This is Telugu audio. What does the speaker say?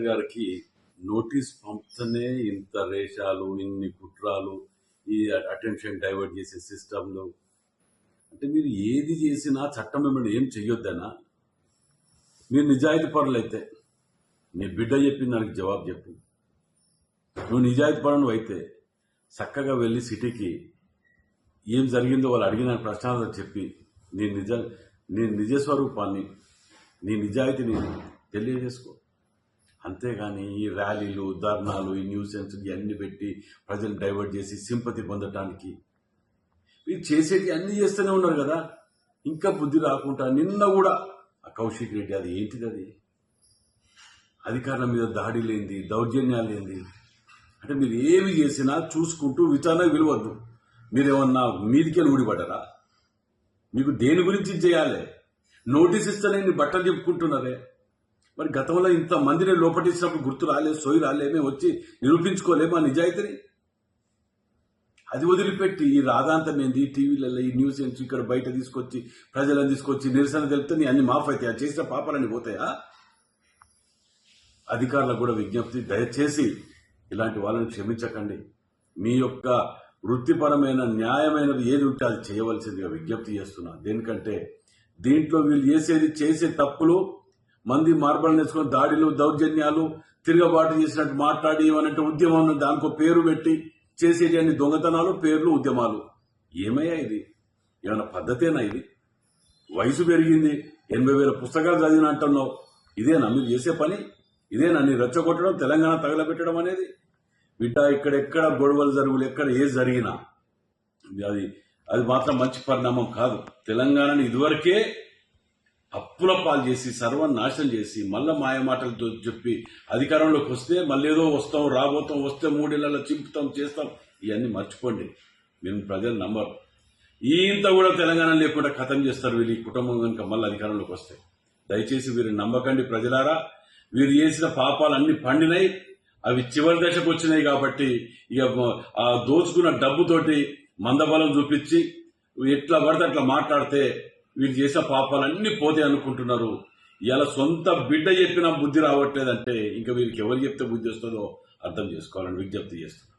గారికి నోటీస్ పంపుతూనే ఇంత రేషాలు, ఇన్ని కుట్రాలు, ఈ అటెన్షన్ డైవర్ట్ చేసే సిస్టంలు. అంటే మీరు ఏది చేసినా చట్టం మిమ్మల్ని ఏం చెయ్యొద్దనా? మీరు నిజాయితీ పరులైతే నీ బిడ్డ చెప్పిన దానికి జవాబు చెప్పు. నువ్వు నిజాయితీ పరుడు అయితే చక్కగా వెళ్ళి సిటీకి ఏం జరిగిందో వాళ్ళు అడిగిన ప్రశ్నలు చెప్పి నీ నిజస్వరూపాన్ని, నీ నిజాయితీని తెలియజేసుకో. అంతేగాని ఈ ర్యాలీలు, ధర్నాలు, ఈ న్యూసెన్స్ ఇవన్నీ పెట్టి ప్రజలు డైవర్ట్ చేసి సింపతి పొందటానికి మీరు చేసేది అన్ని చేస్తూనే ఉన్నారు కదా. ఇంకా బుద్ధి రాకుండా నిన్న కూడా ఆ కౌశిక్ రెడ్డి అది ఏంటిది, అది అధికారుల మీద దాడి లేనిది, దౌర్జన్యాలు లేనిది. అంటే మీరు ఏమి చేసినా చూసుకుంటూ విచారణ విలువద్దు. మీరేమన్నా మీదికెళ్ళి ఊడిపడ్డారా? మీకు దేని గురించి చేయాలి? నోటీస్ ఇస్తేనే బట్టలు చెప్పుకుంటున్నారే. మరి గతంలో ఇంత మందిని లోపటిచ్చినప్పుడు గుర్తు రాలే, సోయి రాలే, మేము వచ్చి నిరూపించుకోలేమా నిజాయితీని? అది వదిలిపెట్టి ఈ రాధాంతం ఏంది, టీవీలలో ఈ న్యూస్ ఏంటి, ఇక్కడ బయట తీసుకొచ్చి ప్రజలను తీసుకొచ్చి నిరసన తెలిపితే అన్ని మాఫ్ అవుతాయా? చేసిన పాపాలన్నీ పోతాయా? అధికారులకు కూడా విజ్ఞప్తి, దయచేసి ఇలాంటి వాళ్ళని క్షమించకండి. మీ యొక్క వృత్తిపరమైన న్యాయమైనవి ఏది ఉంటే అది చేయవలసిందిగా విజ్ఞప్తి చేస్తున్నా. దేనికంటే దీంట్లో వీళ్ళు చేసే తప్పులు, మంది మార్బల్ నేర్చుకుని దాడిలు, దౌర్జన్యాలు, తిరగబాటు చేసినట్టు మాట్లాడి ఏమనంటే ఉద్యమం దానికో పేరు పెట్టి చేసేటి అన్ని దొంగతనాలు, పేర్లు, ఉద్యమాలు. ఏమయ్యా ఇది? ఏమైనా పద్ధతేనా ఇది? వయసు పెరిగింది, 80,000 పుస్తకాలు చదివిన అంటున్నావు. ఇదేనా మీరు చేసే పని? ఇదేనా నీ రెచ్చగొట్టడం, తెలంగాణ తగలబెట్టడం అనేది? బిడ్డ, ఇక్కడెక్కడ గొడవలు జరుగులు, ఎక్కడ ఏది జరిగినా అది మాత్రం మంచి పరిణామం కాదు. తెలంగాణని ఇదివరకే అప్పుల పాలు చేసి సర్వనాశనం చేసి మళ్ళా మాయమాటలతో చెప్పి అధికారంలోకి వస్తే మళ్ళీ ఏదో వస్తాం, రాబోతాం, వస్తే 3 ఏళ్లలో చింపుతాం, చేస్తాం. ఇవన్నీ మర్చిపోండి. మీరు ప్రజలు నమ్మరు. ఇంత కూడా తెలంగాణ లేకుండా ఖతం చేస్తారు వీళ్ళు, ఈ కుటుంబం కనుక మళ్ళీ అధికారంలోకి వస్తే. దయచేసి వీరిని నమ్మకండి ప్రజలారా. వీరు చేసిన పాపాలన్నీ పండినాయి. అవి చివరి దశకు వచ్చినాయి కాబట్టి ఇక ఆ దోచుకున్న డబ్బుతోటి మందబలం చూపించి ఎట్లా పడితే అట్లా మాట్లాడితే వీళ్ళు చేసిన పాపాలన్నీ పోతే అనుకుంటున్నారు. ఇలా సొంత బిడ్డ చెప్పినా బుద్ధి రావట్లేదంటే ఇంకా వీరికి ఎవరు చెప్తే బుద్ధి వస్తుందో అర్థం చేసుకోవాలని విజ్ఞప్తి చేస్తున్నారు.